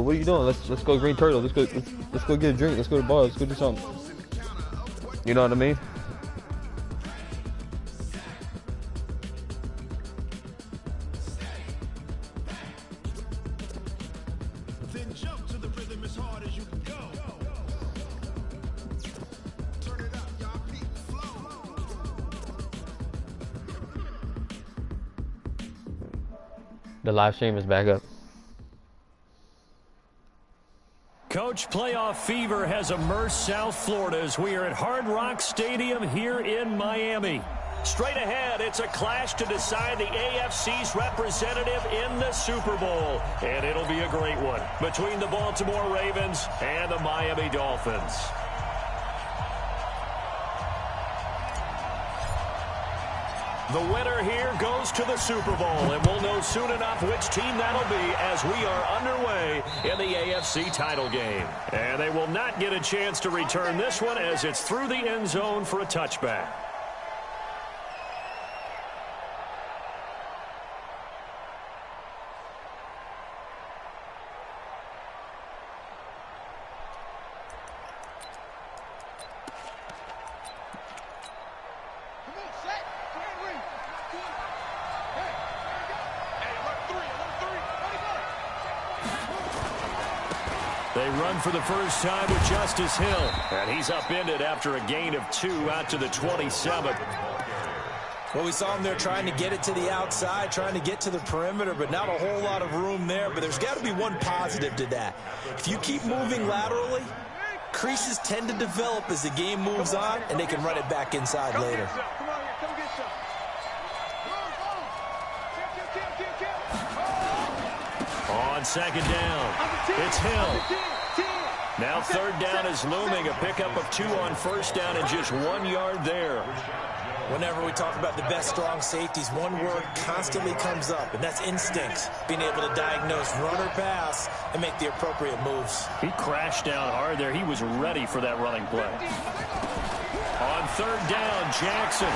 What are you doing? Let's go green turtle. Let's go get a drink. Let's go to the bar. Let's go do something. You know what I mean? Then jump to the rhythm as hard as you can go. Turn it up, y'all. Beat the flow. The live stream is back up. Coach, playoff fever has immersed South Florida as we are at Hard Rock Stadium here in Miami. Straight ahead, it's a clash to decide the AFC's representative in the Super Bowl. And it'll be a great one between the Baltimore Ravens and the Miami Dolphins. The winner here goes to the Super Bowl, and we'll know soon enough which team that'll be as we are underway in the AFC title game. And they will not get a chance to return this one as it's through the end zone for a touchback. They run for the first time with Justice Hill. And he's upended after a gain of 2 out to the 27. Well, we saw him there trying to get it to the outside, trying to get to the perimeter, but not a whole lot of room there. But there's got to be one positive to that. If you keep moving laterally, creases tend to develop as the game moves on, and they can run it back inside later. On second down, it's Hill. Now third down is looming, a pickup of 2 on first down and just 1 yard there. Whenever we talk about the best strong safeties, one word constantly comes up, and that's instincts. Being able to diagnose run or pass and make the appropriate moves. He crashed down hard there. He was ready for that running play. On third down, Jackson.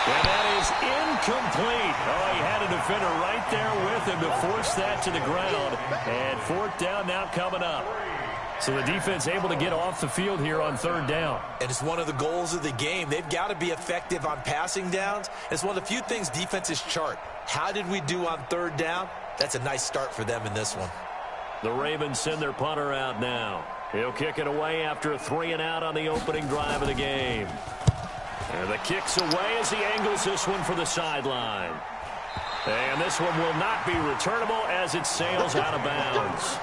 And that is incomplete. Oh, he had a defender right there with him to force that to the ground. And fourth down now coming up. So the defense able to get off the field here on third down. And it's one of the goals of the game. They've got to be effective on passing downs. It's one of the few things defenses chart. How did we do on third down? That's a nice start for them in this one. The Ravens send their punter out now. He'll kick it away after a 3-and-out on the opening drive of the game. And the kick's away as he angles this one for the sideline. And this one will not be returnable as it sails out of bounds.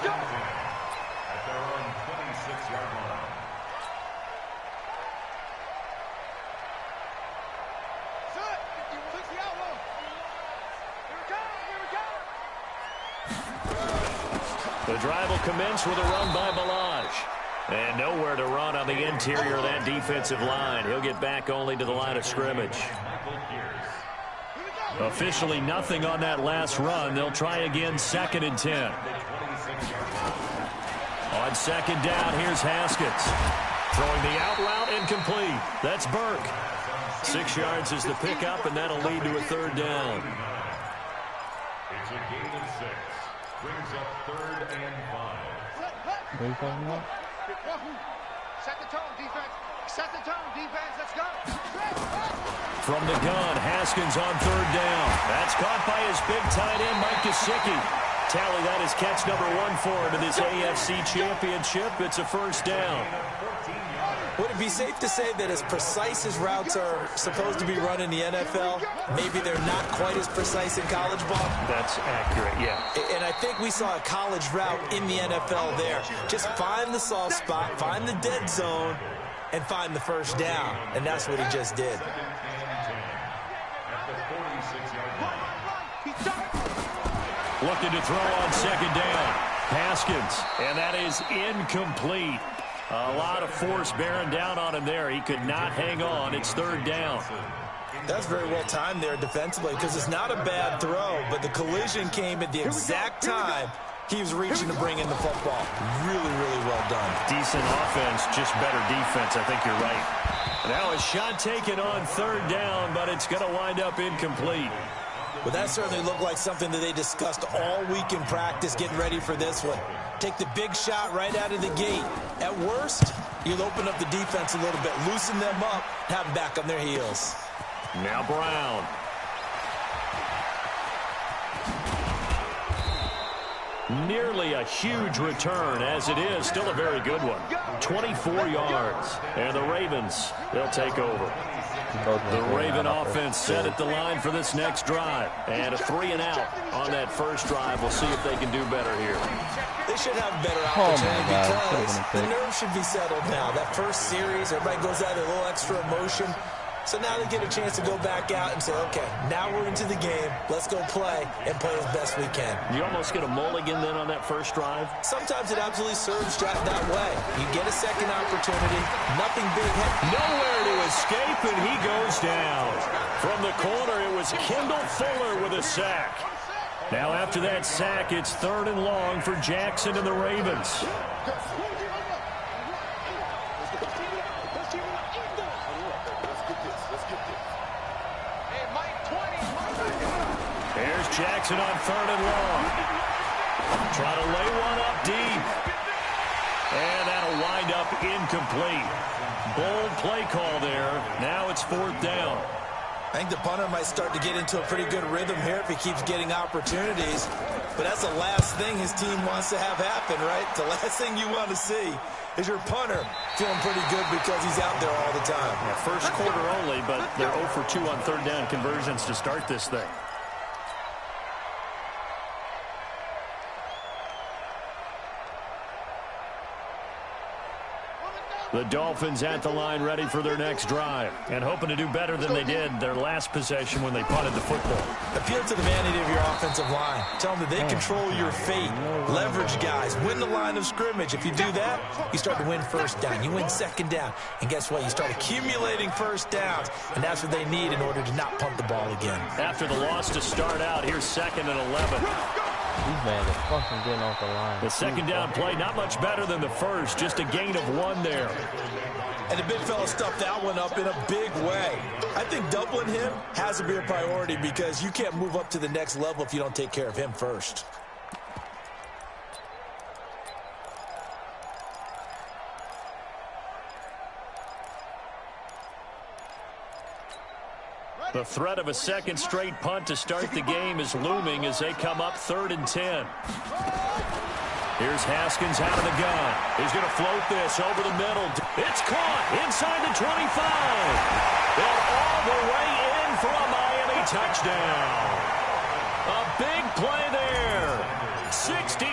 The drive will commence with a run by Balaj. And nowhere to run on the interior of that defensive line. He'll get back only to the line of scrimmage. Officially nothing on that last run. They'll try again, 2nd and 10. On second down, here's Haskins. Throwing the out route incomplete. That's Burke. 6 yards is the pickup, and that'll lead to a third down. It's a gain of 6. Brings up 3rd and 5. What are you talking about? Set the tone, defense. Set the tone, defense. Let's go. From the gun, Haskins on third down. That's caught by his big tight end, Mike Gesicki. Tally that is catch number 1 for him in this AFC Championship. It's a first down. Would it be safe to say that as precise as routes are supposed to be run in the NFL, maybe they're not quite as precise in college ball? That's accurate, yeah. And I think we saw a college route in the NFL there. Just find the soft spot, find the dead zone, and find the first down. And that's what he just did. Looking to throw on second down. Haskins, and that is incomplete. A lot of force bearing down on him there. He could not hang on. It's third down. That's very well timed there defensively because it's not a bad throw, but the collision came at the exact time he was reaching to bring in the football. Really, really well done. Decent offense, just better defense. I think you're right. Now a shot taken on third down, but it's going to wind up incomplete. But that certainly looked like something that they discussed all week in practice getting ready for this one. Take the big shot right out of the gate. At worst, you'll open up the defense a little bit, loosen them up, have them back on their heels. Now Brown. Nearly a huge return, as it is still a very good one. 24 yards. And the Ravens, they'll take over. The Raven offense set at the line for this next drive. And a 3-and-out on that first drive. We'll see if they can do better here. They should have a better opportunity because the nerves should be settled now. That first series, everybody goes out with a little extra emotion. So now they get a chance to go back out and say, okay, now we're into the game. Let's go play and play as best we can. You almost get a mulligan then on that first drive? Sometimes it absolutely serves that way. You get a second opportunity, nothing big. Nowhere to escape, and he goes down. From the corner, it was Kendall Fuller with a sack. Now after that sack, it's 3rd and long for Jackson and the Ravens. Jackson on 3rd and long. Try to lay one up deep. And that'll wind up incomplete. Bold play call there. Now it's 4th down. I think the punter might start to get into a pretty good rhythm here if he keeps getting opportunities. But that's the last thing his team wants to have happen, right? The last thing you want to see is your punter feeling pretty good because he's out there all the time. Yeah, first quarter only, but they're 0 for 2 on 3rd down conversions to start this thing. The Dolphins at the line ready for their next drive and hoping to do better than they did their last possession when they punted the football. Appeal to the vanity of your offensive line. Tell them that they control your fate. Leverage guys. Win the line of scrimmage. If you do that, you start to win 1st down. You win 2nd down. And guess what? You start accumulating 1st downs. And that's what they need in order to not punt the ball again. After the loss to start out, here's 2nd and 11. These men are fucking getting off the line. The 2nd down play, not much better than the first. Just a gain of 1 there. And the big fella stuffed that one up in a big way. I think doubling him has to be a priority because you can't move up to the next level if you don't take care of him first. The threat of a second straight punt to start the game is looming as they come up 3rd and 10. Here's Haskins out of the gun. He's going to float this over the middle. It's caught inside the 25. And all the way in for a Miami touchdown. A big play there. 63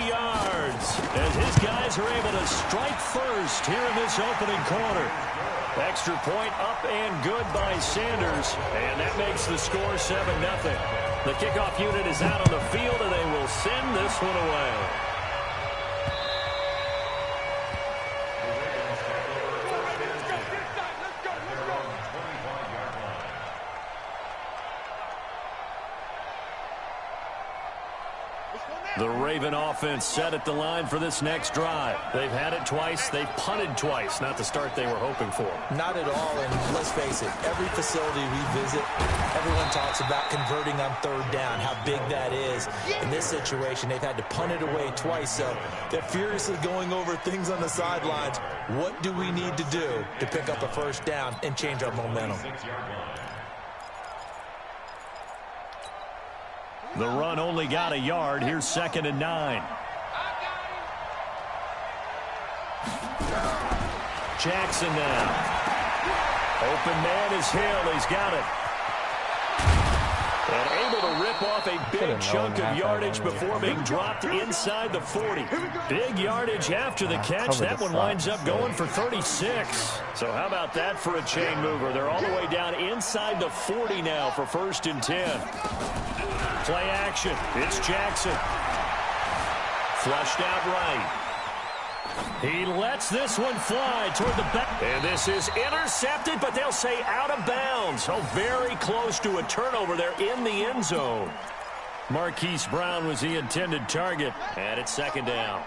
yards as his guys are able to strike first here in this opening quarter. Extra point up and good by Sanders. And that makes the score 7-0. The kickoff unit is out on the field, and they will send this one away. The Raven offense set at the line for this next drive. They've had it twice. They've punted twice. Not the start they were hoping for. Not at all, and let's face it, every facility we visit, everyone talks about converting on 3rd down, how big that is. In this situation, they've had to punt it away twice, so they're furiously going over things on the sidelines. What do we need to do to pick up a 1st down and change our momentum? The run only got a yard. Here's 2nd and 9. Jackson now. Open man is Hill. He's got it. And able to rip off a big chunk of yardage before being dropped inside the 40. Big yardage after the catch. That one winds up going for 36. So how about that for a chain mover? They're all the way down inside the 40 now for 1st and 10. Play action. It's Jackson. Flushed out right. He lets this one fly toward the back. And this is intercepted, but they'll say out of bounds. So very close to a turnover there in the end zone. Marquise Brown was the intended target. And it's 2nd down.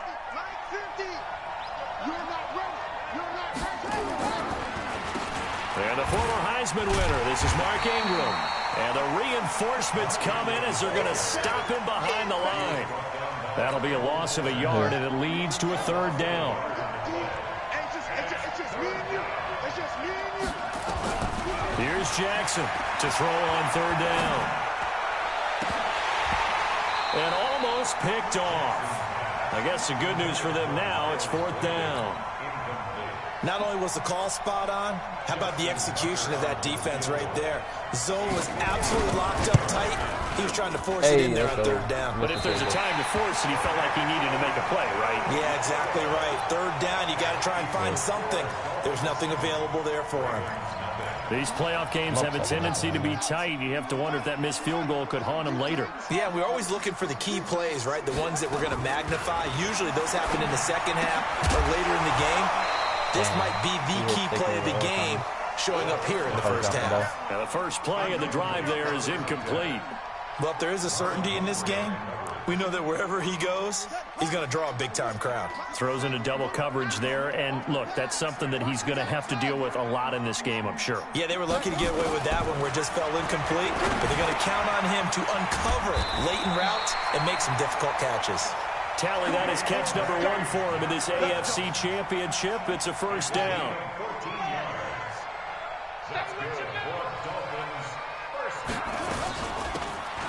And the former Heisman winner, this is Mark Ingram. And the reinforcements come in as they're going to stop him behind the line. That'll be a loss of a yard, and it leads to a third down. Here's Jackson to throw on third down. And almost picked off. I guess the good news for them now, it's fourth down. Not only was the call spot on, how about the execution of that defense right there? Zone was absolutely locked up tight. He was trying to force it in there on third down. But if there's a time to force it, he felt like he needed to make a play, right? Yeah, exactly right. Third down, you got to try and find something. There's nothing available there for him. These playoff games have a tendency to be tight. You have to wonder if that missed field goal could haunt him later. Yeah, we're always looking for the key plays, right? The ones that we're going to magnify. Usually those happen in the second half or later in the game. This might be the key play of the game showing up here in the first half. Now the first play of the drive there is incomplete. Well, if there is a certainty in this game, we know that wherever he goes, he's going to draw a big-time crowd. Throws into double coverage there, and look, that's something that he's going to have to deal with a lot in this game, I'm sure. Yeah, they were lucky to get away with that one where it just fell incomplete, but they're going to count on him to uncover latent routes and make some difficult catches. Tally, that is catch number 1 for him in this AFC Championship. It's a first down.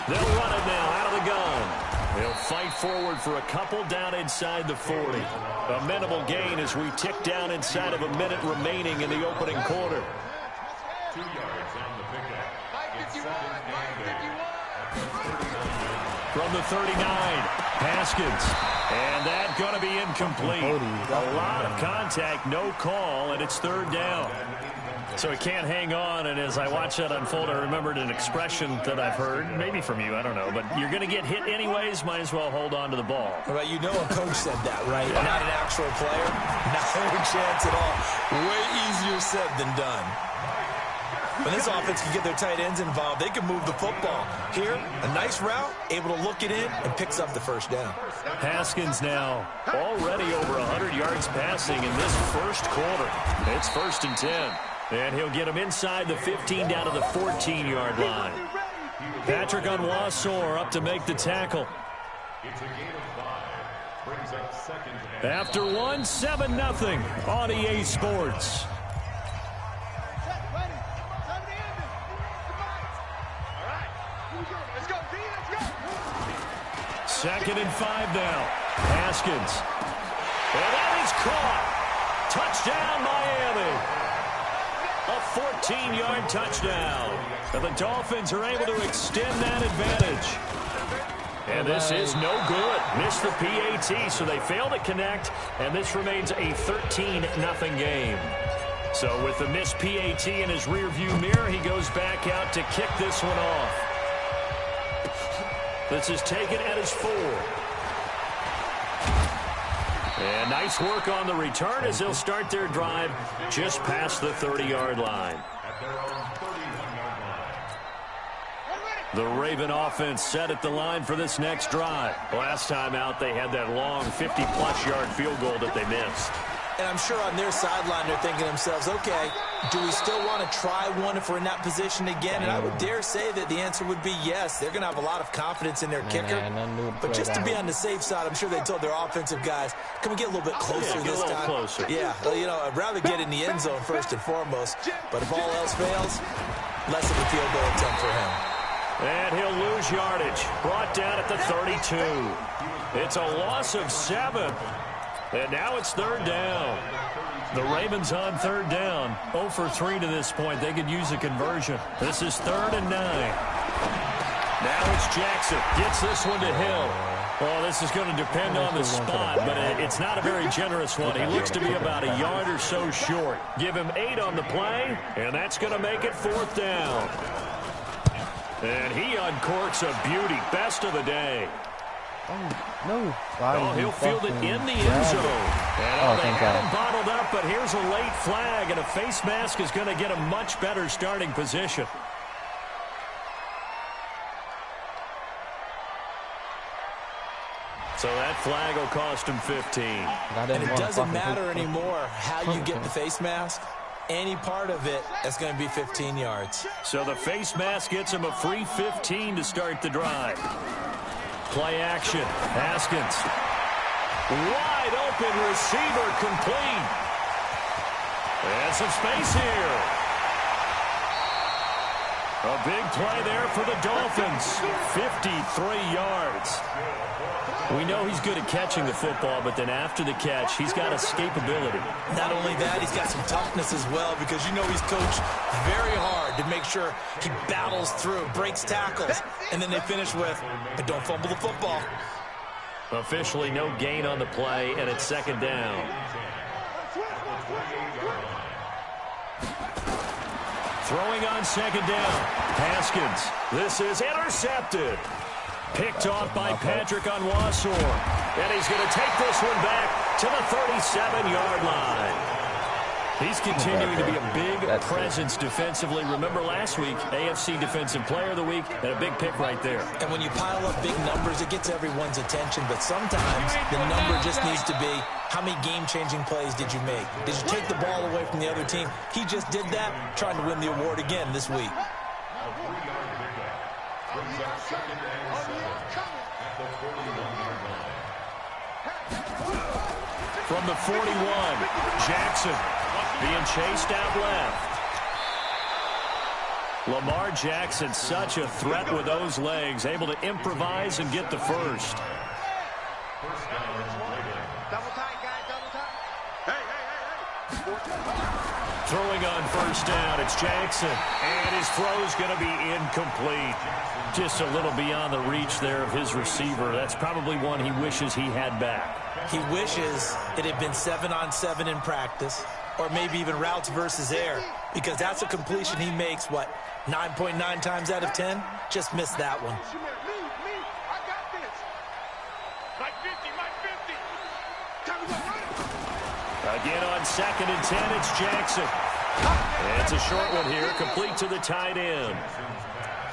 They'll run it now out of the gun. They'll fight forward for a couple down inside the 40. A minimal gain as we tick down inside of a minute remaining in the opening quarter. 2 yards on the pickup. From the 39, Haskins. And that's going to be incomplete. A lot of contact, no call, and it's third down. So he can't hang on, and as I watch that unfold, I remembered an expression that I've heard, maybe from you, I don't know, but you're going to get hit anyways, might as well hold on to the ball. Well, you know a coach said that, right? Yeah. Not an actual player. No chance at all. Way easier said than done. When this offense can get their tight ends involved, they can move the football. Here, a nice route, able to look it in, and picks up the first down. Haskins now already over 100 yards passing in this first quarter. It's 1st and 10. And he'll get him inside the 15 down to the 14-yard line. Patrick Onwuasor up to make the tackle. It's a gain of 5. Brings up second. After 1, 7-0 on EA Sports. Second and 5 now. Haskins. And that is caught. Touchdown, Miami. A 14-yard touchdown. And the Dolphins are able to extend that advantage. And this is no good. Missed the PAT, so they fail to connect, and this remains a 13-0 game. So with the missed PAT in his rearview mirror, he goes back out to kick this one off. This is taken at his 4. And nice work on the return as they'll start their drive just past the 30-yard line. The Raven offense set at the line for this next drive. Last time out, they had that long 50-plus yard field goal that they missed. And I'm sure on their sideline they're thinking to themselves, okay, do we still want to try one if we're in that position again? And I would dare say that the answer would be yes. They're going to have a lot of confidence in their kicker. But just to be on the safe side, I'm sure they told their offensive guys, can we get a little bit closer this time? Closer. Yeah, well, you know, I'd rather get in the end zone first and foremost. But if all else fails, less of a field goal attempt for him. And he'll lose yardage. Brought down at the 32. It's a loss of 7. And now it's third down. The Ravens on third down. 0 for 3 to this point. They could use a conversion. This is 3rd and 9. Now it's Jackson. Gets this one to Hill. Well, this is going to depend on the spot, but it's not a very generous one. He looks to be about a yard or so short. Give him 8 on the play, and that's going to make it 4th down. And he uncorks a beauty. Best of the day. Oh, no. Oh, he'll field it in the end zone. And they have him bottled up, but here's a late flag, and a face mask is going to get a much better starting position. So that flag will cost him 15. And it doesn't matter anymore how you get the face mask. any part of it, that's going to be 15 yards. So the face mask gets him a free 15 to start the drive. Play action. Haskins. Wide open receiver complete. And some space here. A big play there for the Dolphins. 53 yards. We know he's good at catching the football, but then after the catch, he's got escapability. Not only that, he's got some toughness as well, because you know he's coached very hard to make sure he battles through, breaks tackles, and then they finish with, but don't fumble the football. Officially no gain on the play, and it's second down. Throwing on second down. Haskins. This is intercepted. Picked off by Patrick Onwuasor. And he's going to take this one back to the 37-yard line. He's continuing to be a big presence defensively. Remember last week, AFC Defensive Player of the Week, and a big pick right there. And when you pile up big numbers, it gets everyone's attention. But sometimes the number just needs to be, how many game-changing plays did you make? Did you take the ball away from the other team? He just did that, trying to win the award again this week. From the 41, Jackson being chased out left. Lamar Jackson, such a threat with those legs, able to improvise and get the first. Double tight, guys, double tight. Hey. Throwing on first down, it's Jackson. And his throw's going to be incomplete. Just a little beyond the reach there of his receiver. That's probably one he wishes he had back. He wishes it had been 7-on-7 in practice, or maybe even routes versus air, because that's a completion he makes, 9.9 times out of 10? Just missed that one. I got this. Like 50. Again on 2nd and 10, it's Jackson. And it's a short one here, complete to the tight end.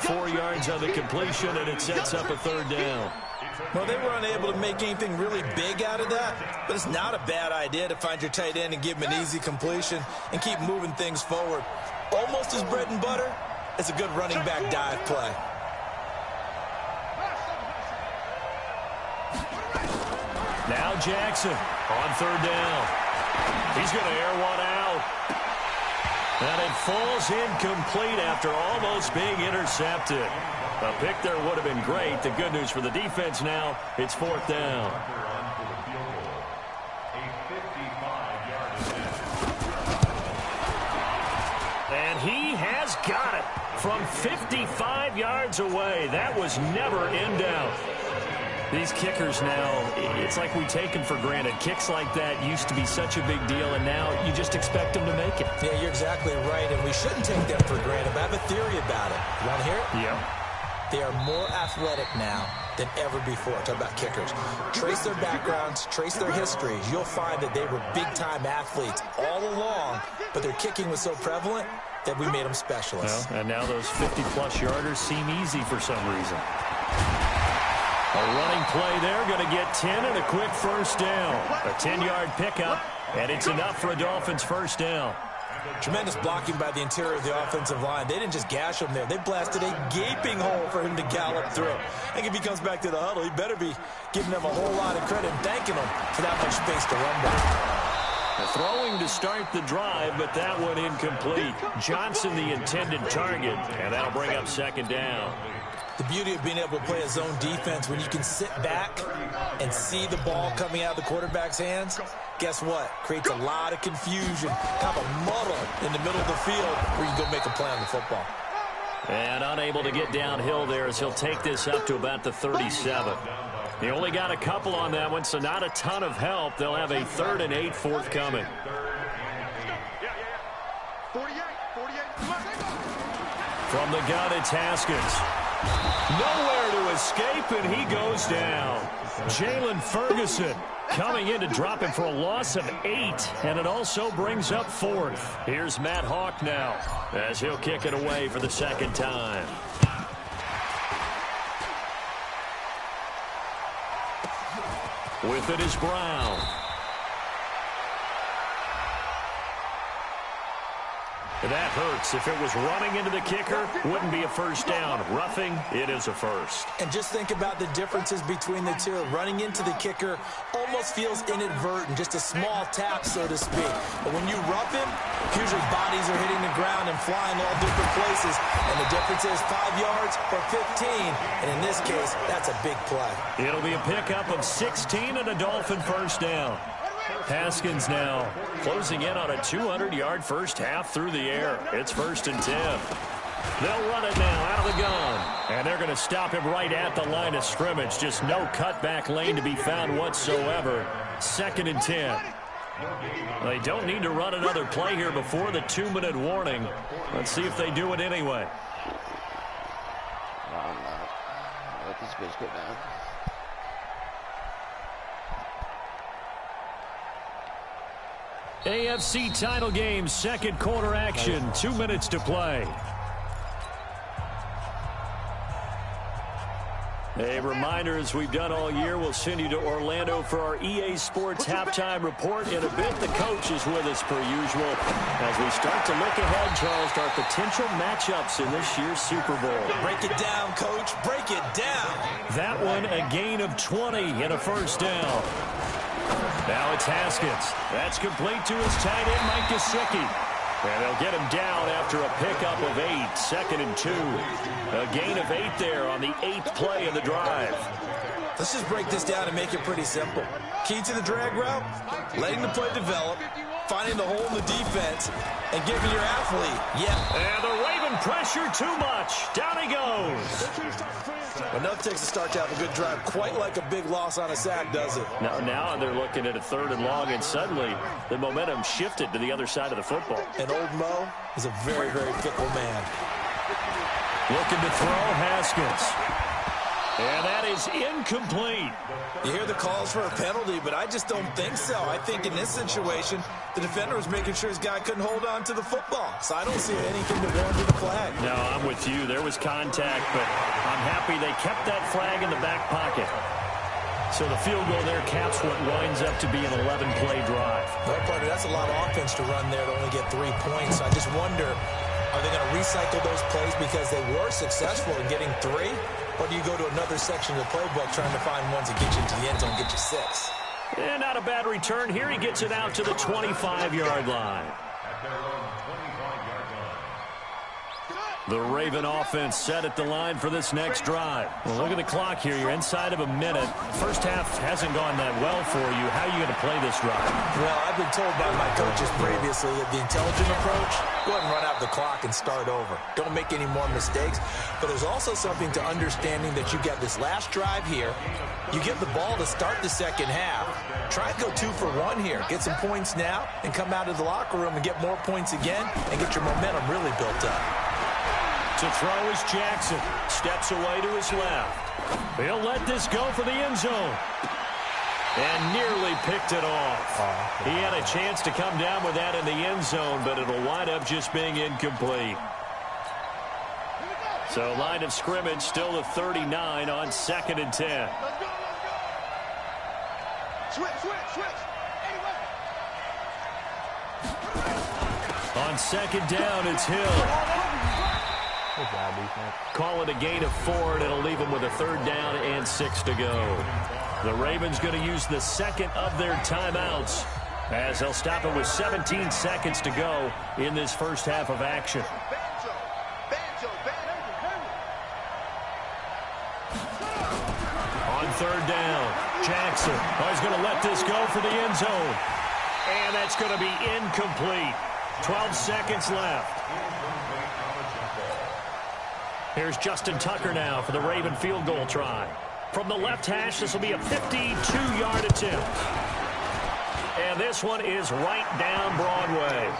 4 yards on the completion, and it sets up a third down. Well, they were unable to make anything really big out of that, but it's not a bad idea to find your tight end and give him an easy completion and keep moving things forward. Almost as bread and butter as a good running back dive play. Now Jackson on third down. He's going to air one out. And it falls incomplete after almost being intercepted. A pick there would have been great. The good news for the defense now, it's fourth down. And he has got it from 55 yards away. That was never in doubt. These kickers now, it's like we take them for granted. Kicks like that used to be such a big deal, and now you just expect them to make it. Yeah, you're exactly right, and we shouldn't take them for granted. But I have a theory about it. You want to hear it? Yeah. They are more athletic now than ever before. Talk about kickers. Trace their backgrounds, trace their histories. You'll find that they were big-time athletes all along, but their kicking was so prevalent that we made them specialists. Well, and now those 50-plus yarders seem easy for some reason. A running play there, going to get 10 and a quick first down. A 10-yard pickup, and it's enough for a Dolphins first down. Tremendous blocking by the interior of the offensive line. They didn't just gash him there. They blasted a gaping hole for him to gallop through. I think if he comes back to the huddle, he better be giving them a whole lot of credit and thanking them for that much space to run by. Throwing to start the drive, but that one incomplete. Johnson the intended target, and that'll bring up second down. The beauty of being able to play a zone defense, when you can sit back and see the ball coming out of the quarterback's hands, guess what? Creates a lot of confusion, kind of a muddle in the middle of the field where you can go make a play on the football. And unable to get downhill there as he'll take this up to about the 37. He only got a couple on that one, so not a ton of help. They'll have a 3rd and 8 forthcoming. 48. From the gun, it's Haskins. Nowhere to escape, and he goes down. Jalen Ferguson coming in to drop him for a loss of 8, and it also brings up 4th. Here's Matt Hawk now as he'll kick it away for the second time. With it is Brown. That hurts. If it was running into the kicker, wouldn't be a first down. Roughing, it is a first. And just think about the differences between the two. Running into the kicker almost feels inadvertent, just a small tap, so to speak. But when you rough him, usually bodies are hitting the ground and flying all different places. And the difference is 5 yards or 15. And in this case, that's a big play. It'll be a pickup of 16 and a Dolphin first down. Haskins now closing in on a 200-yard first half through the air. It's 1st and 10. They'll run it now out of the gun. And they're going to stop him right at the line of scrimmage. Just no cutback lane to be found whatsoever. 2nd and 10. They don't need to run another play here before the 2-minute warning. Let's see if they do it anyway. Let this bitch go down. AFC title game, second quarter action, 2 minutes to play. A reminder, as we've done all year, we'll send you to Orlando for our EA Sports halftime report. In a bit, the coach is with us per usual as we start to look ahead, Charles, to our potential matchups in this year's Super Bowl. Break it down, Coach. Break it down. That one, a gain of 20 and a first down. Now it's Haskins. That's complete to his tight end, Mike Gesicki. And they'll get him down after a pickup of 8, 2nd and 2. A gain of 8 there on the 8th play of the drive. Let's just break this down and make it pretty simple. Key to the drag route, letting the play develop, finding the hole in the defense, and giving your athlete, And the Raven pressure too much. Down he goes. Enough takes to start to have a good drive, quite like a big loss on a sack, does it? Now they're looking at a 3rd and long, and suddenly the momentum shifted to the other side of the football. And old Mo is a very, very fickle man. Looking to throw, Haskins. And that is incomplete. You hear the calls for a penalty, but I just don't think so. I think in this situation, the defender was making sure his guy couldn't hold on to the football. So I don't see anything to warrant the flag. No, I'm with you. There was contact, but I'm happy they kept that flag in the back pocket. So the field goal there caps what winds up to be an 11-play drive. No, partner, that's a lot of offense to run there to only get 3 points. I just wonder, are they going to recycle those plays because they were successful in getting 3? Or do you go to another section of the playbook trying to find ones that get you into the end zone and get you 6? And not a bad return here. He gets it out to the 25-yard line. The Raven offense set at the line for this next drive. Well, look at the clock here. You're inside of a minute. First half hasn't gone that well for you. How are you going to play this drive? Well, I've been told by my coaches previously that the intelligent approach, go ahead and run out the clock and start over. Don't make any more mistakes. But there's also something to understanding that you get this last drive here. You get the ball to start the second half. Try and go 2 for 1 here. Get some points now and come out of the locker room and get more points again and get your momentum really built up. To throw is Jackson. Steps away to his left. He'll let this go for the end zone. And nearly picked it off. He had a chance to come down with that in the end zone, but it'll wind up just being incomplete. So line of scrimmage still the 39 on 2nd and 10. Switch. On 2nd down, it's Hill. Good job, defense. Call it a gain of 4, and it'll leave them with a 3rd down and 6 to go. The Ravens going to use the 2nd of their timeouts as they'll stop it with 17 seconds to go in this first half of action. On 3rd down, Jackson. He's going to let this go for the end zone. And that's going to be incomplete. 12 seconds left. Here's Justin Tucker now for the Raven field goal try. From the left hash, this will be a 52-yard attempt. And this one is right down Broadway.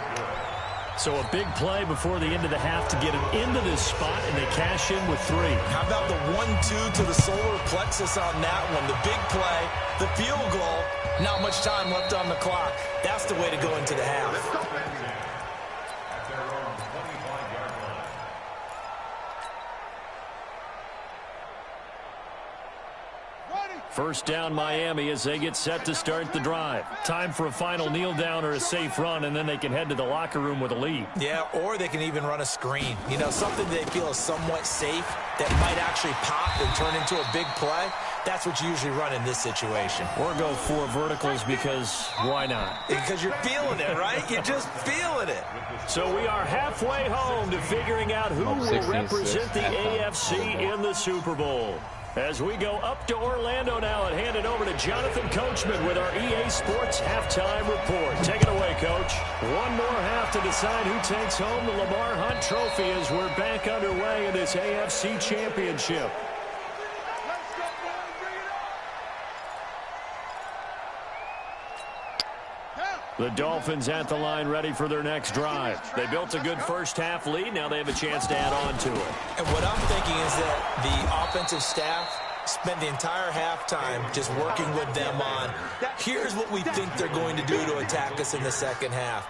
So a big play before the end of the half to get him into this spot, and they cash in with 3. How about the 1-2 to the solar plexus on that one? The big play, the field goal, not much time left on the clock. That's the way to go into the half. First down Miami as they get set to start the drive. Time for a final kneel down or a safe run, and then they can head to the locker room with a lead. Yeah, or they can even run a screen. You know, something they feel is somewhat safe that might actually pop and turn into a big play. That's what you usually run in this situation. Or go 4 verticals because why not? Because you're feeling it, right? You're just feeling it. So we are halfway home to figuring out who will represent the AFC in the Super Bowl. As we go up to Orlando now and hand it over to Jonathan Coachman with our EA Sports Halftime Report. Take it away, Coach. One more half to decide who takes home the Lamar Hunt Trophy as we're back underway in this AFC Championship. The Dolphins at the line ready for their next drive. They built a good first-half lead. Now they have a chance to add on to it. And what I'm thinking is that the offensive staff spent the entire halftime just working with them on, here's what we think they're going to do to attack us in the second half.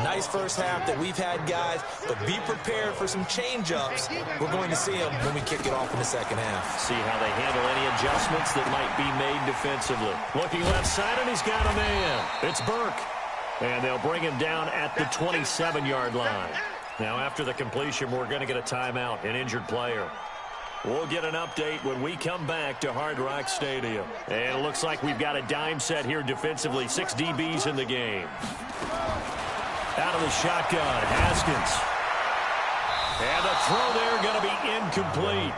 Nice first half that we've had, guys, but be prepared for some change-ups. We're going to see them when we kick it off in the second half. See how they handle any adjustments that might be made defensively. Looking left side, and he's got a man. It's Burke. And they'll bring him down at the 27-yard line. Now, after the completion, we're going to get a timeout, an injured player. We'll get an update when we come back to Hard Rock Stadium. And it looks like we've got a dime set here defensively. 6 DBs in the game. Out of the shotgun, Haskins. And the throw there going to be incomplete.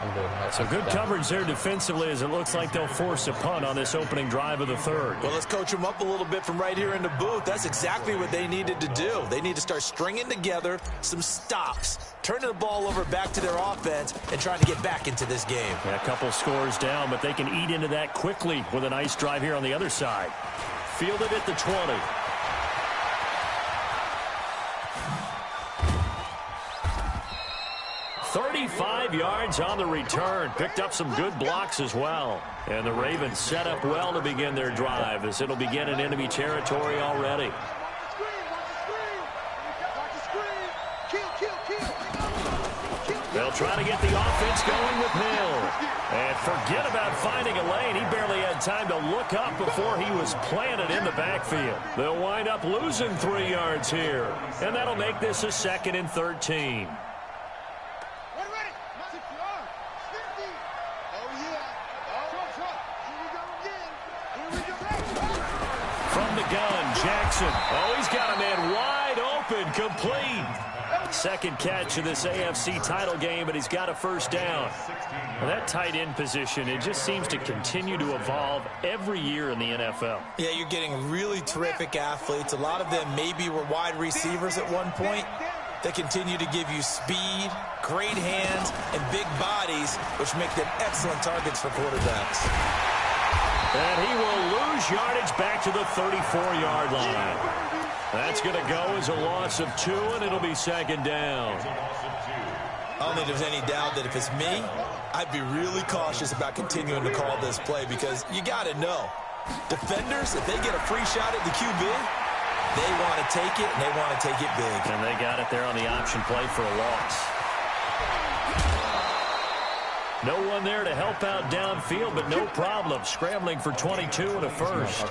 So good coverage there defensively as it looks like they'll force a punt on this opening drive of the third. Well, let's coach them up a little bit from right here in the booth. That's exactly what they needed to do. They need to start stringing together some stops, turning the ball over back to their offense, and trying to get back into this game. Yeah, a couple scores down, but they can eat into that quickly with a nice drive here on the other side. Fielded at the 20. 35 yards on the return. Picked up some good blocks as well. And the Ravens set up well to begin their drive as it'll begin in enemy territory already. They'll try to get the offense going with Hill. And forget about finding a lane. He barely had time to look up before he was planted in the backfield. They'll wind up losing 3 yards here. And that'll make this a 2nd and 13. Jackson. Oh, he's got a man wide open, complete. Second catch of this AFC title game, but he's got a first down. Well, that tight end position, it just seems to continue to evolve every year in the NFL. Yeah, you're getting really terrific athletes. A lot of them maybe were wide receivers at one point. They continue to give you speed, great hands, and big bodies, which make them excellent targets for quarterbacks. And he will lose yardage back to the 34-yard line. That's going to go as a loss of 2, and it'll be 2nd down. I don't think there's any doubt that if it's me, I'd be really cautious about continuing to call this play because you got to know, defenders, if they get a free shot at the QB, they want to take it, and they want to take it big. And they got it there on the option play for a loss. No one there to help out downfield, but no problem. Scrambling for 22 and a first.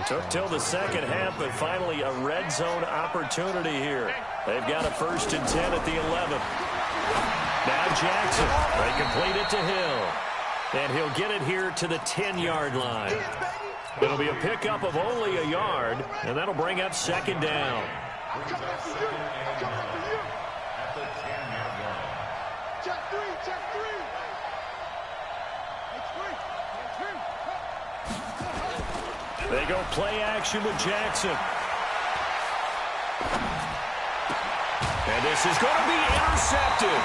Took till the second half, but finally a red zone opportunity here. They've got a 1st and 10 at the 11. Now Jackson. They complete it to Hill. And he'll get it here to the 10-yard line. It'll be a pickup of only a yard, and that'll bring up 2nd down. They go play action with Jackson. And this is going to be intercepted.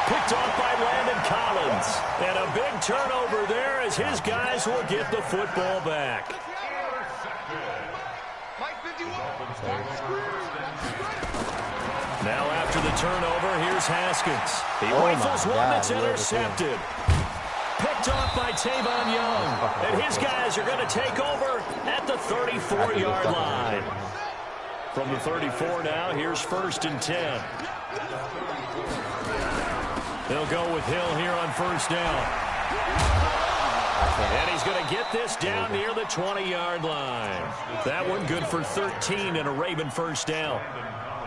Picked off by Landon Collins. And a big turnover there as his guys will get the football back. Now after the turnover, here's Haskins. He rifles one that's intercepted. Picked off by Tavon Young. And his guys are going to take over at the 34-yard line. From the 34 now, here's 1st and 10. They'll go with Hill here on 1st down. And he's going to get this down near the 20-yard line. That one good for 13 and a Raven first down.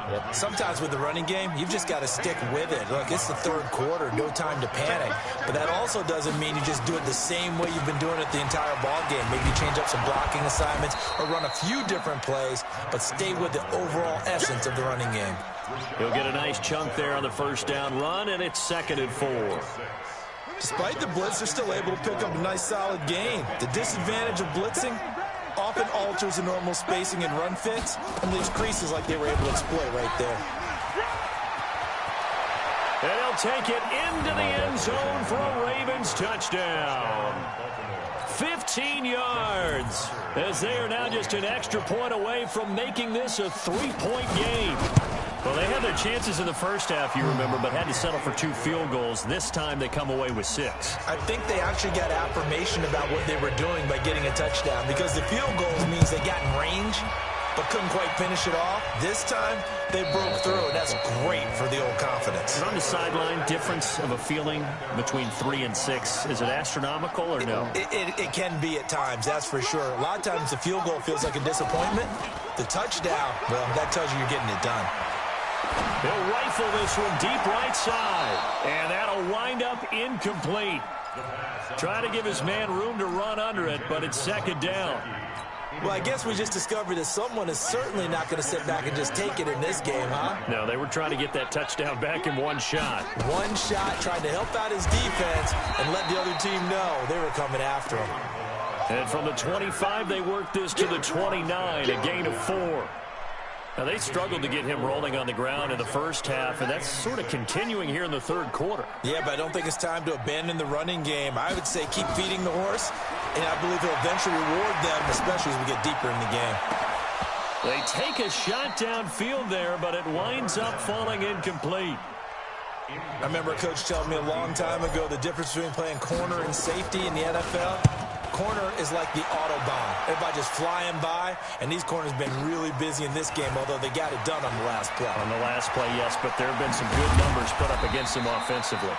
Yep. Sometimes with the running game, you've just got to stick with it. Look, it's the third quarter, no time to panic. But that also doesn't mean you just do it the same way you've been doing it the entire ball game. Maybe you change up some blocking assignments or run a few different plays, but stay with the overall essence of the running game. He'll get a nice chunk there on the first down run, and it's 2nd and 4. Despite the blitz, they're still able to pick up a nice solid gain. The disadvantage of blitzing often alters the normal spacing and run fits and leaves creases like they were able to exploit right there. And he'll take it into the end zone for a Ravens touchdown. 15 yards, as they are now just an extra point away from making this a 3-point game. Well, they had their chances in the first half, you remember, but had to settle for 2 field goals. This time they come away with 6. I think they actually got affirmation about what they were doing by getting a touchdown, because the field goals means they got in range but couldn't quite finish it off. This time they broke through, and that's great for the old confidence. On the sideline, difference of a feeling between 3 and 6, is it astronomical or no? It can be at times, that's for sure. A lot of times the field goal feels like a disappointment. The touchdown, well, that tells you you're getting it done. He'll rifle this one deep right side, and that'll wind up incomplete. Try to give his man room to run under it, but it's 2nd down. Well, I guess we just discovered that someone is certainly not going to sit back and just take it in this game, huh? No, they were trying to get that touchdown back in one shot. One shot, trying to help out his defense and let the other team know they were coming after him. And from the 25, they worked this to the 29, a gain of 4. Now, they struggled to get him rolling on the ground in the first half, and that's sort of continuing here in the third quarter. Yeah, but I don't think it's time to abandon the running game. I would say keep feeding the horse, and I believe he'll eventually reward them, especially as we get deeper in the game. They take a shot downfield there, but it winds up falling incomplete. I remember a coach telling me a long time ago the difference between playing corner and safety in the NFL. Corner is like the Autobahn. Everybody just flying by, and these corners have been really busy in this game, although they got it done on the last play. On the last play, yes, but there have been some good numbers put up against them offensively.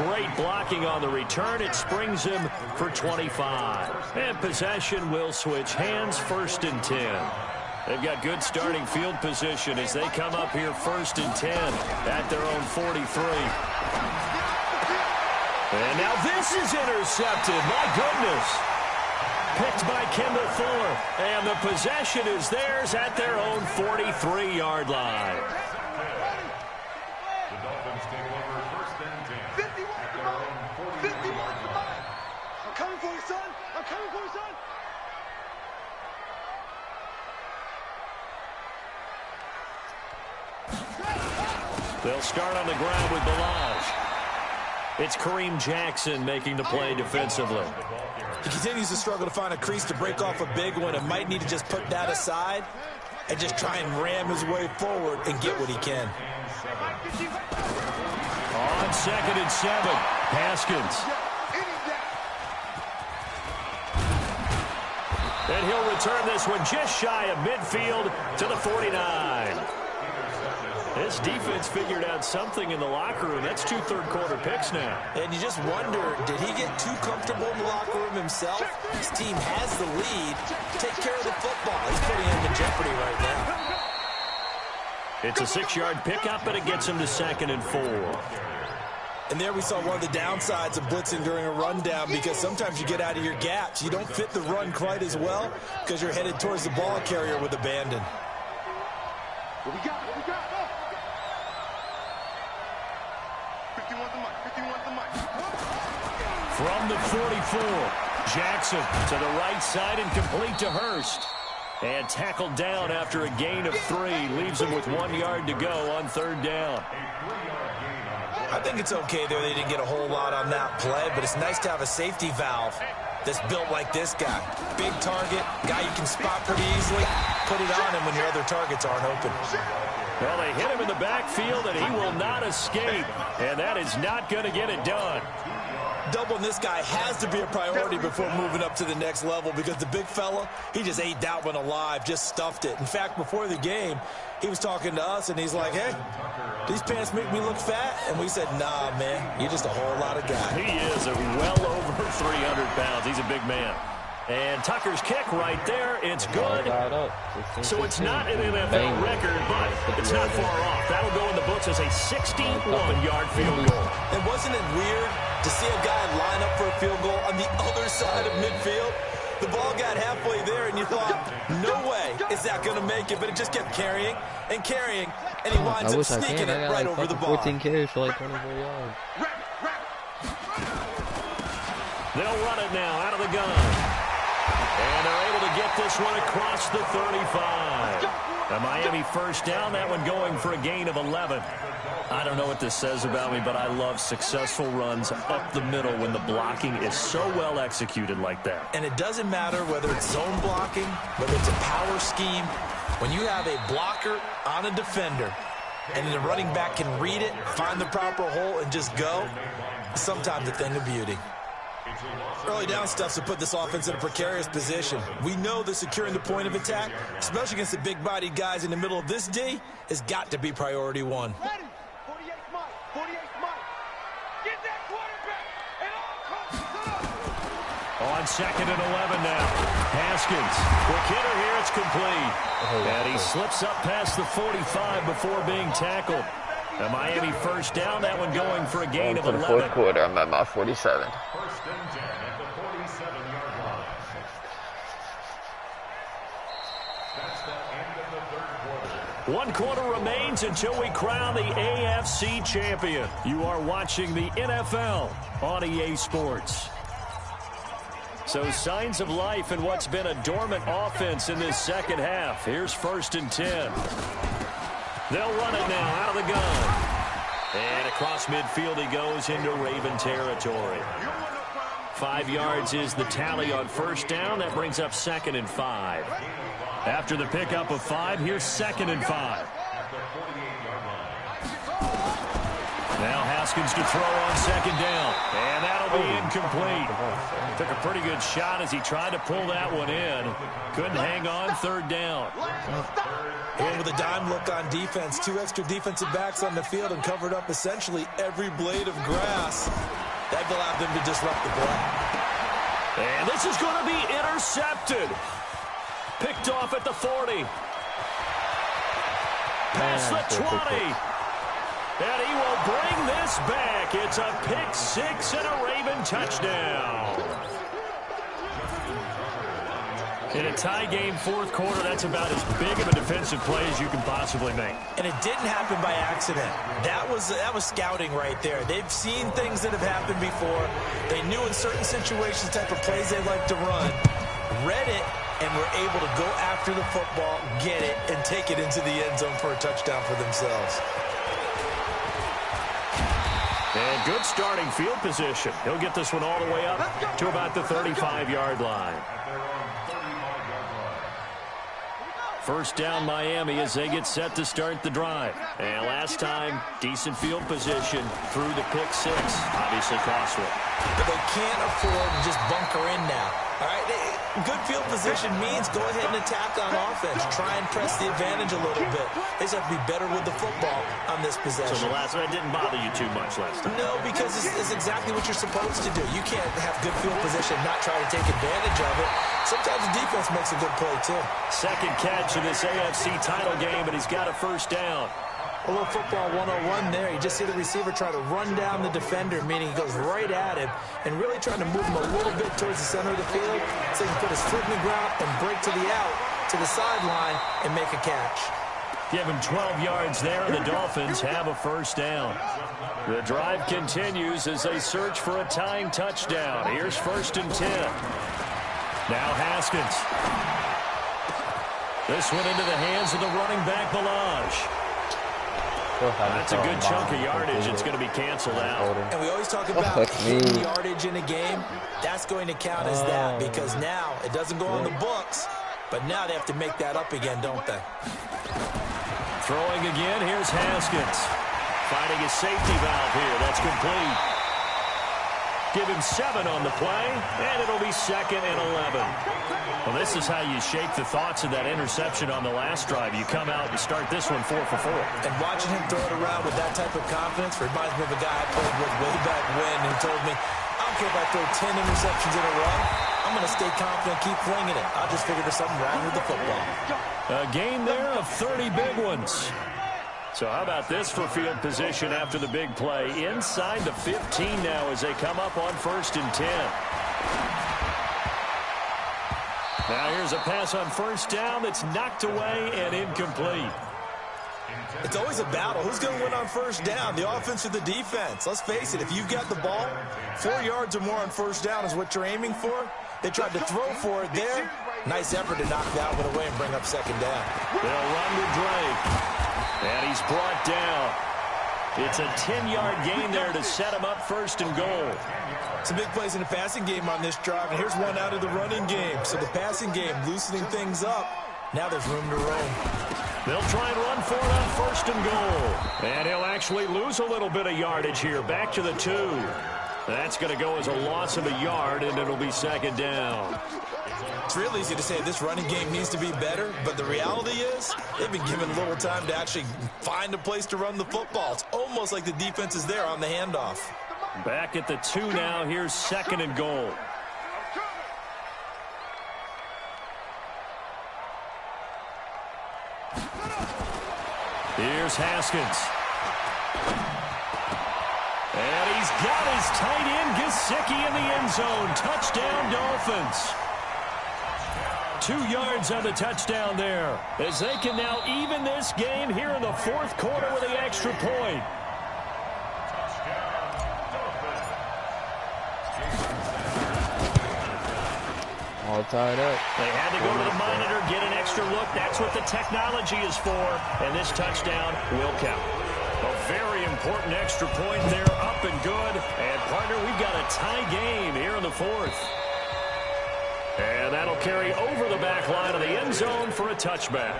Great blocking on the return. It springs him for 25. And possession will switch hands, 1st and 10. They've got good starting field position as they come up here 1st and 10 at their own 43. And now this is intercepted. My goodness. Picked by Kendall Fuller. And the possession is theirs at their own 43-yard line. The Dolphins take over 1st and 10. 51 at their own 43-yard line. I'm coming for you, son. I'm coming for you, son. They'll start on the ground with Balaj. It's Kareem Jackson making the play defensively. He continues to struggle to find a crease to break off a big one and might need to just put that aside and just try and ram his way forward and get what he can. On 2nd and 7, Haskins. And he'll return this one just shy of midfield to the 49. This defense figured out something in the locker room. That's 2 third-quarter picks now. And you just wonder, did he get too comfortable in the locker room himself? His team has the lead. Take care of the football. He's putting him in jeopardy right now. It's a 6-yard pickup, and it gets him to 2nd and 4. And there we saw one of the downsides of blitzing during a rundown, because sometimes you get out of your gaps. You don't fit the run quite as well because you're headed towards the ball carrier with abandon. What we got? What we got? 51 the mic. 51 the mic. From the 44, Jackson to the right side and complete to Hurst. And tackled down after a gain of 3. Leaves him with 1 yard to go on 3rd down. I think it's okay there. They didn't get a whole lot on that play, but it's nice to have a safety valve that's built like this guy. Big target, guy you can spot pretty easily. Put it on him when your other targets aren't open. Well, they hit him in the backfield, and he will not escape. And that is not going to get it done. doubling this guy has to be a priority before moving up to the next level because the big fella, he just ate that one alive, just stuffed it. In fact, before the game, he was talking to us, and he's like, hey, these pants make me look fat? And we said, nah, man, you're just a whole lot of guy. He is well over 300 pounds. He's a big man. And Tucker's kick right there, it's good. So it's not an NFL record, but it's not far off. That'll go in the books as a 61-yard field goal. And wasn't it weird to see a guy line up for a field goal on the other side of midfield? The ball got halfway there, and you thought, no way is that going to make it. But it just kept carrying and carrying, and he winds up sneaking it right over the bar. 14 carries for like 24 yards. They'll run it now out of the gun. And they're able to get this one across the 35. A Miami first down, that one going for a gain of 11. I don't know what this says about me, but I love successful runs up the middle when the blocking is so well executed like that. And it doesn't matter whether it's zone blocking, whether it's a power scheme. When you have a blocker on a defender and the running back can read it, find the proper hole, and just go, it's sometimes a thing of beauty. Early down stuff to put this offense in a precarious position. We know that securing the point of attack, especially against the big-bodied guys in the middle of this D, has got to be priority one. Ready. 48 Mike. 48 Mike. Get that quarterback. And all comes On 2nd and 11 now. Haskins. Quick hitter here. It's complete. And he slips up past the 45 before being tackled. A Miami first down. That one going for a gain of 11. For the fourth quarter, I'm at my 47. First and 10 at the 47-yard line. That's the end of the third quarter. 1 quarter remains until we crown the AFC champion. You are watching the NFL on EA Sports. So signs of life in what's been a dormant offense in this second half. Here's 1st and 10. They'll run it now out of the gun. And across midfield he goes into Raven territory. 5 yards is the tally on first down. That brings up 2nd and 5. After the pickup of 5, here's 2nd and 5. Now Haskins to throw on 2nd down. And that'll be incomplete. Took a pretty good shot as he tried to pull that one in. Couldn't hang on 3rd down. And with a dime look on defense, 2 extra defensive backs on the field and covered up essentially every blade of grass. That allowed them to disrupt the play. And this is going to be intercepted. Picked off at the 40. Past the 20. And he will bring this back. It's a pick 6 and a Raven touchdown. In a tie game 4th quarter, that's about as big of a defensive play as you can possibly make. And it didn't happen by accident. That was scouting right there. They've seen things that have happened before. They knew in certain situations the type of plays they like to run, read it, and were able to go after the football, get it, and take it into the end zone for a touchdown for themselves. And good starting field position. He'll get this one all the way up to about the 35-yard line. First down Miami as they get set to start the drive. And last time, decent field position through the pick 6. Obviously costly. But they can't afford to just bunker in now. All right, good field position means go ahead and attack on offense. Try and press the advantage a little bit. They just have to be better with the football on this possession. So the last one didn't bother you too much last time? No, because it's exactly what you're supposed to do. You can't have good field position and not try to take advantage of it. Sometimes the defense makes a good play, too. Second catch in this AFC title game, and he's got a first down. A little football 101 there. You just see the receiver try to run down the defender, meaning he goes right at him and really trying to move him a little bit towards the center of the field so he can put his foot in the ground and break to the out, to the sideline, and make a catch. Give him 12 yards there, and the Dolphins have a first down. The drive continues as they search for a tying touchdown. Here's 1st and 10. Now Haskins. This one into the hands of the running back, Balaj. That's a good chunk of yardage. It's going to be canceled out. And we always talk about hitting yardage in a game. That's going to count as that because now it doesn't go on the books, but now they have to make that up again, don't they? Throwing again. Here's Haskins. Finding his safety valve here. That's complete. Give him 7 on the play, and it'll be 2nd and 11. Well, this is how you shake the thoughts of that interception on the last drive. You come out and start this one 4 for 4. And watching him throw it around with that type of confidence reminds me of a guy I played with way back when who told me, I don't care if I throw 10 interceptions in a row. I'm going to stay confident, keep flinging it. I'll just figure there's something wrong with the football. A gain there of 30 big ones. So how about this for field position after the big play? Inside the 15 now as they come up on 1st and 10. Now here's a pass on 1st down that's knocked away and incomplete. It's always a battle. Who's going to win on 1st down, the offense or the defense? Let's face it, if you've got the ball, 4 yards or more on 1st down is what you're aiming for. They tried to throw for it there. Nice effort to knock that one away and bring up 2nd down. They'll run to Drake. And he's brought down. It's a 10-yard gain there to set him up 1st and goal. Some big plays in the passing game on this drive, and here's one out of the running game. So the passing game loosening things up. Now there's room to roam. They'll try and run for it on 1st and goal. And he'll actually lose a little bit of yardage here. Back to the 2. That's going to go as a loss of a yard, and it'll be 2nd down. It's real easy to say this running game needs to be better, but the reality is they've been given little time to actually find a place to run the football. It's almost like the defense is there on the handoff. Back at the 2 now. Here's 2nd and goal. Here's Haskins. And he's got his tight end, Gesicki, in the end zone. Touchdown, Dolphins. 2 yards on the touchdown there, as they can now even this game here in the 4th quarter with the extra point. All tied up. They had to go to the monitor, get an extra look. That's what the technology is for, and this touchdown will count. A very important extra point there, up and good. And, partner, we've got a tie game here in the 4th. And that'll carry over the back line of the end zone for a touchback.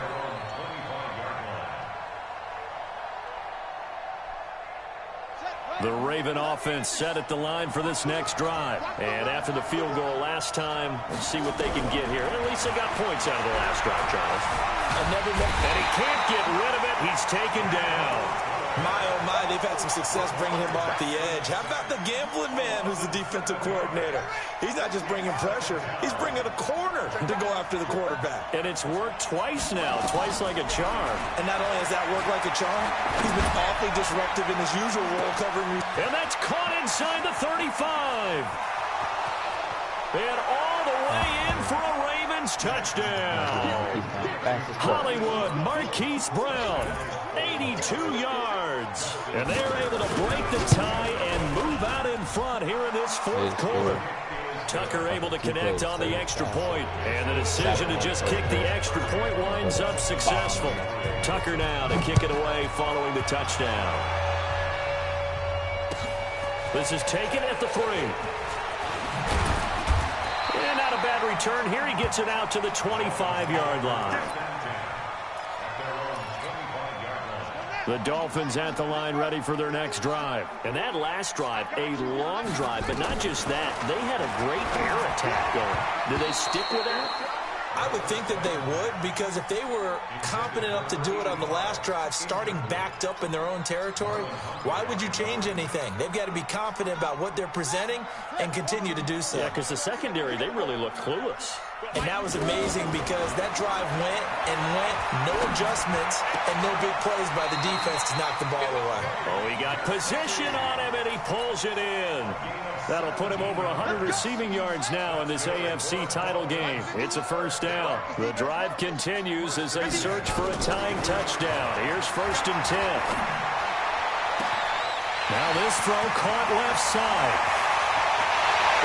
The Raven offense set at the line for this next drive. And after the field goal last time, let's see what they can get here. At least they got points out of the last drive, Charles. And he can't get rid of it. He's taken down. My, oh my, they've had some success bringing him off the edge. How about the gambling man who's the defensive coordinator? He's not just bringing pressure. He's bringing a corner to go after the quarterback. And it's worked twice now, twice like a charm. And not only has that worked like a charm, he's been awfully disruptive in his usual role covering. And that's caught inside the 35. And all the way in for a Ravens touchdown. Hollywood Marquise Brown, 82 yards. And they're able to break the tie and move out in front here in this 4th quarter. Tucker able to connect on the extra point, and the decision to just kick the extra point winds up successful. Tucker now to kick it away following the touchdown. This is taken at the 3. And not a bad return here. He gets it out to the 25-yard line. The Dolphins at the line ready for their next drive. And that last drive, a long drive, but not just that. They had a great air attack going. Do they stick with that? I would think that they would, because if they were confident enough to do it on the last drive, starting backed up in their own territory, why would you change anything? They've got to be confident about what they're presenting and continue to do so. Yeah, because the secondary, they really look clueless. And that was amazing because that drive went and went, no adjustments, and no big plays by the defense to knock the ball away. Oh, he got position on him, and he pulls it in. That'll put him over 100 receiving yards now in this AFC title game. It's a 1st down. The drive continues as they search for a tying touchdown. Here's 1st and 10. Now this throw caught left side.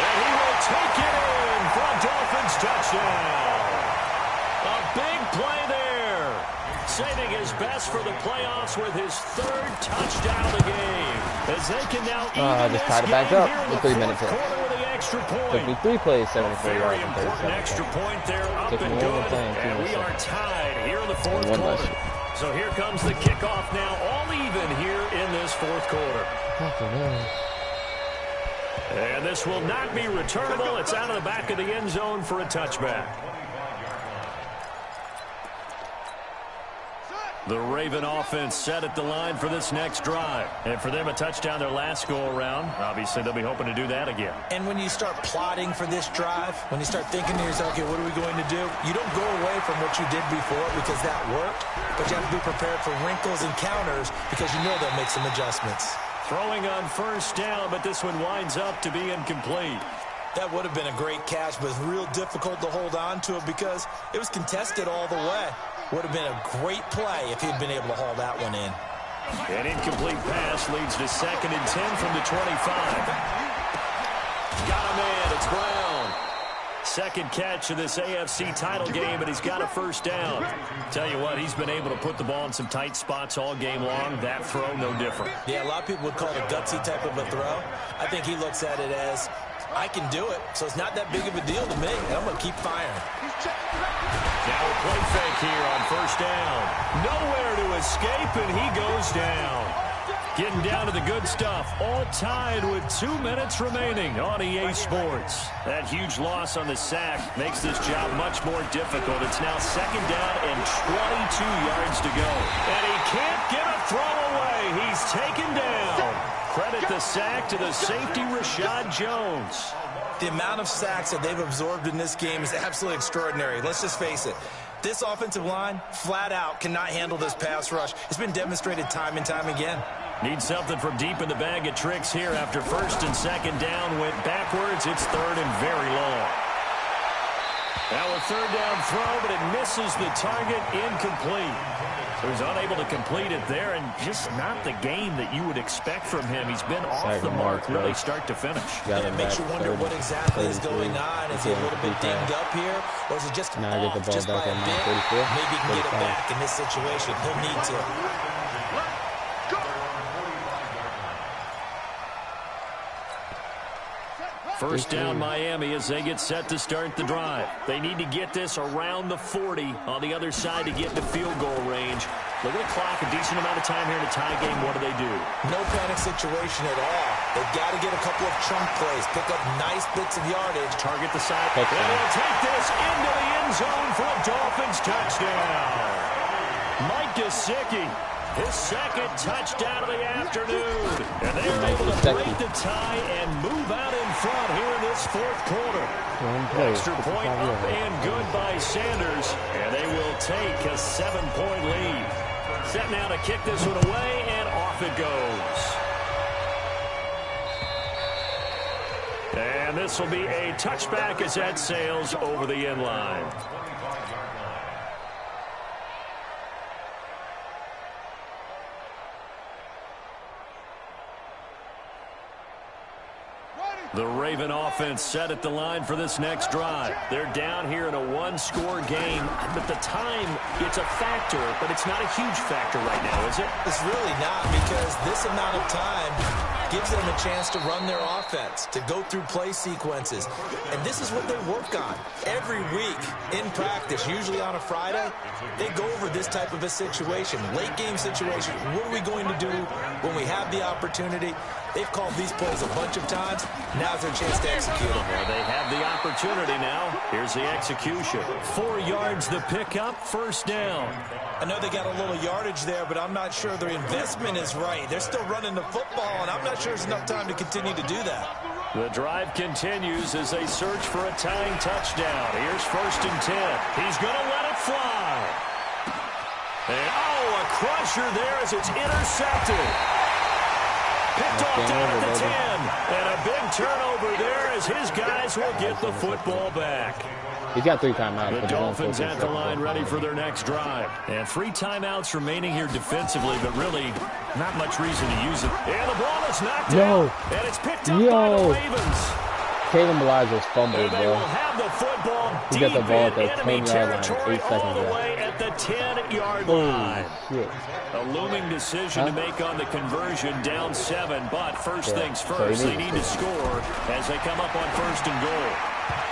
And he will take it in for a Dolphins touchdown. A big play there. Saving his best for the playoffs with his 3rd touchdown of the game. As they can now I just tied it back up with 3 minutes left. Took me 3 plays, 74 yards and 37 extra point there, up Took me and one good. play And we are tied here in the 4th quarter. So here comes the kickoff now, all even here in this 4th quarter. And this will not be returnable. It's out of the back of the end zone for a touchback. The Raven offense set at the line for this next drive. And for them, a touchdown their last go-around. Obviously, they'll be hoping to do that again. And when you start plotting for this drive, when you start thinking to yourself, okay, what are we going to do? You don't go away from what you did before because that worked, but you have to be prepared for wrinkles and counters because you know they'll make some adjustments. Throwing on first down, but this one winds up to be incomplete. That would have been a great catch, but it's real difficult to hold on to it because it was contested all the way. Would have been a great play if he'd been able to haul that one in. An incomplete pass leads to 2nd and 10 from the 25. Got a man. It's Brown. Second catch of this AFC title game, and he's got a first down. Tell you what, he's been able to put the ball in some tight spots all game long. That throw, no different. Yeah, a lot of people would call it a gutsy type of a throw. I think he looks at it as, I can do it, so it's not that big of a deal to me, and I'm going to keep firing. Now a play fake here on first down. Nowhere to escape, and he goes down. Getting down to the good stuff. All tied with 2 minutes remaining on EA Sports. That huge loss on the sack makes this job much more difficult. It's now 2nd down and 22 yards to go. And he can't get a throw away. He's taken down. Credit the sack to the safety, Rashad Jones. The amount of sacks that they've absorbed in this game is absolutely extraordinary. Let's just face it. This offensive line, flat out, cannot handle this pass rush. It's been demonstrated time and time again. Need something from deep in the bag of tricks here after 1st and 2nd down. Went backwards. It's 3rd and very long. Now a 3rd down throw, but it misses the target. Incomplete. So he's unable to complete it there, and just not the game that you would expect from him. He's been off the mark really start to finish. And it makes you wonder what exactly is going on. Is he a little bit dinged up here, or is it just off just by a bit? Maybe he can get it back in this situation. He'll need to. First down Miami as they get set to start the drive. They need to get this around the 40 on the other side to get into field goal range. Look at the clock, a decent amount of time here in a tie game. What do? No panic situation at all. They've got to get a couple of chunk plays, pick up nice bits of yardage. Target the side. And they'll take this into the end zone for a Dolphins touchdown. Mike Gesicki. His 2nd touchdown of the afternoon. And they are able to break the tie and move out in front here in this 4th quarter. Extra point up and good by Sanders. And they will take a 7-point lead. Set now to kick this one away, and off it goes. And this will be a touchback as that sails over the end line. The Raven offense set at the line for this next drive. They're down here in a 1-score game, but the time, it's a factor, but it's not a huge factor right now, is it? It's really not, because this amount of time gives them a chance to run their offense, to go through play sequences. And this is what they work on every week in practice, usually on a Friday. They go over this type of a situation, late game situation. What are we going to do when we have the opportunity? They've called these plays a bunch of times. Now's their chance to execute them. Well, they have the opportunity now. Here's the execution. 4 yards the pickup, first down. I know they got a little yardage there, but I'm not sure their investment is right. They're still running the football, and I'm not sure there's enough time to continue to do that. The drive continues as they search for a tying touchdown. Here's 1st and 10. He's going to let it fly. And, a crusher there as it's intercepted. Picked off down at the 10. And a big turnover there as his guys will get the football back. He's got 3 timeouts. The Dolphins at the line ready for their next drive. And 3 timeouts remaining here defensively, but really not much reason to use it. And the ball is knocked out. And it's picked up by the Ravens. Kalen Milizos fumbled, bro. They will have the football deep in enemy territory all the way at the 10-yard line. Shit. A looming decision to make on the conversion, down 7. But first things first, they need to score as they come up on 1st and goal.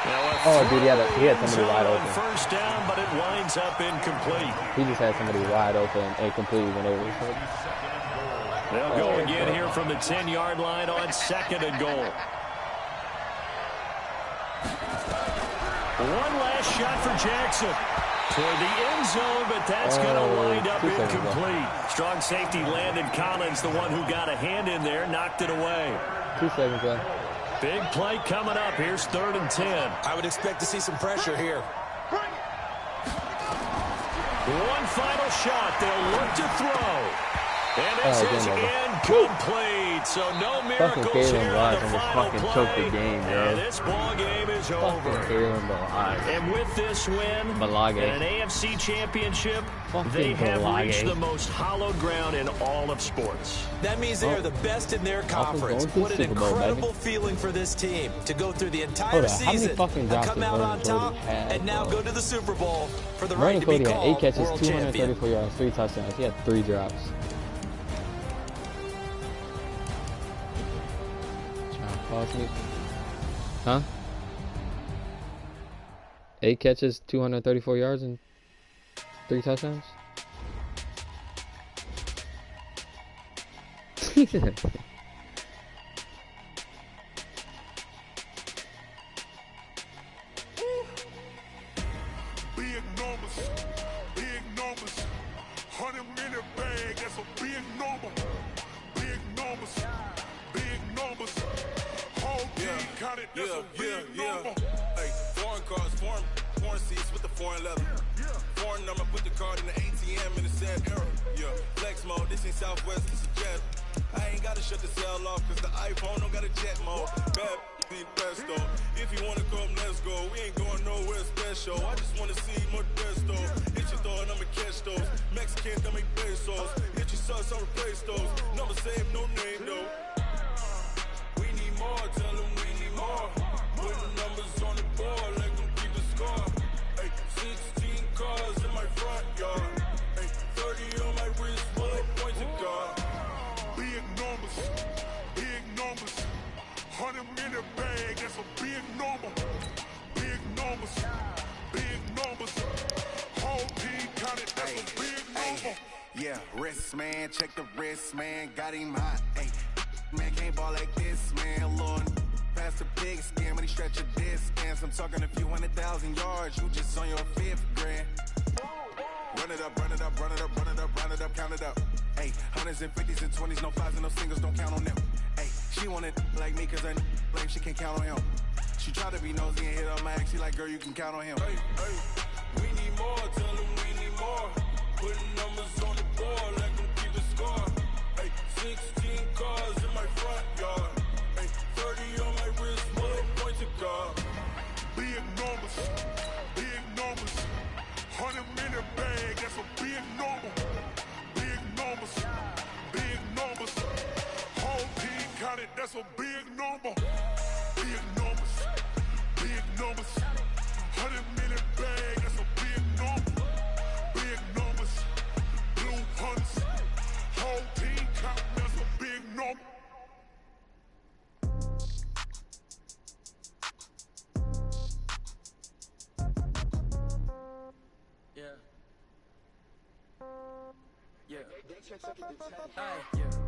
Now, dude, he had somebody wide open. First down, but it winds up incomplete. He just had somebody wide open and complete when it was. They'll go again here from the 10-yard line on 2nd and goal. One last shot for Jackson. Toward the end zone, but that's going to wind up incomplete. Strong safety Landon Collins, the one who got a hand in there, knocked it away. 2 seconds left. Big play coming up. Here's 3rd and 10. I would expect to see some pressure here. One final shot. They'll look to throw. And this is incomplete. So no miracles here on the final play. And this ball game is over. And with this win, and an AFC championship, they have reached the most hallowed ground in all of sports. That means they are the best in their conference. What an incredible feeling for this team to go through the entire season, come out on top, and now go to the Super Bowl for the right to be called 8 catches, world 234 yards, 3 touchdowns. He had 3 drops. Huh? 8 catches, 234 yards, and 3 touchdowns? Big numbers, 100 minute bag, that's a big number. Big numbers, whole team counted, that's a big number. Hey, foreign cars, foreign seats with the foreign leather. Foreign number, put the card in the ATM in the sad era. Yeah, flex mode, this ain't Southwest, this is jet. I ain't gotta shut the cell off, cause the iPhone don't got a jet mode. Bad need pesto. If you wanna come, let's go. We ain't going nowhere special. I just wanna see more Modesto. Hit your thought, I'ma catch those. Mexican, dummy pesos. Hit your sauce, I'll replace those. Number save, no name though. We need more, tell them we need more. Putting numbers on the board, let them keep the score. Hey, 16 cars in my front yard. Hey, 30 on my wrist, bullet points to God. Big numbers, 100 minute bag, that's a big number. Big numbers, whole team counted, that's a big number. Yeah, wrist man, check the wrist man, got him hot. Hey, man can't ball like this, man. Lord, past the big skin, but he stretch a distance. I'm talking a few 100,000 yards, you just on your 5th grand. Run it up, count it up. Hey, 100s and 50s and 20s, no 5s and no singles, don't count on them. Hey, she wanted like me, cause I like she can't count on him. She tried to be nosy and hit on my ex, she like, girl, you can count on him. Hey, we need more, tell them we need more. Putting numbers on the board, let them keep the score. Hey, 16 cars in my front yard. Hey, 30 on my wrist, bullet points to God. Big numbers, 100 minute bag, that's a big number. Big numbers, whole team counted, that's a big number. Big numbers, 100 minute bag, that's a big number. Big numbers, blue hunts, whole team counted, that's a big number.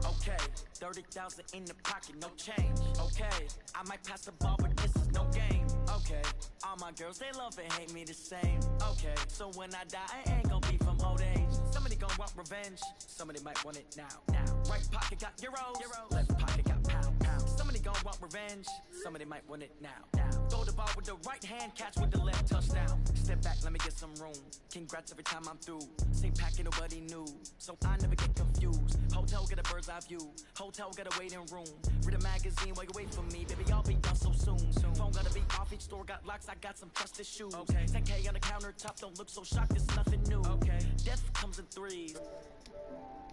Okay, 30,000 in the pocket, no change. Okay, I might pass the ball, but this is no game. Okay, all my girls, they love and hate me the same. Okay, so when I die, I ain't gonna be from old age. Somebody gonna want revenge, somebody might want it now. Right pocket got euros, left pocket got pounds. Somebody gonna want revenge, somebody might want it now. Throw the ball with the right hand, catch with the left, touchdown. Step back, let me get some room. Congrats every time I'm through. Same packet, nobody knew, so I never get confused. Hotel get a bird's eye view. Hotel get a waiting room. Read a magazine while you wait for me, baby. I'll be done so soon. Phone gotta be off. Each store got locks. I got some trusted shoes. Okay. 10K on the countertop. Don't look so shocked. It's nothing new. Okay. Death comes in threes.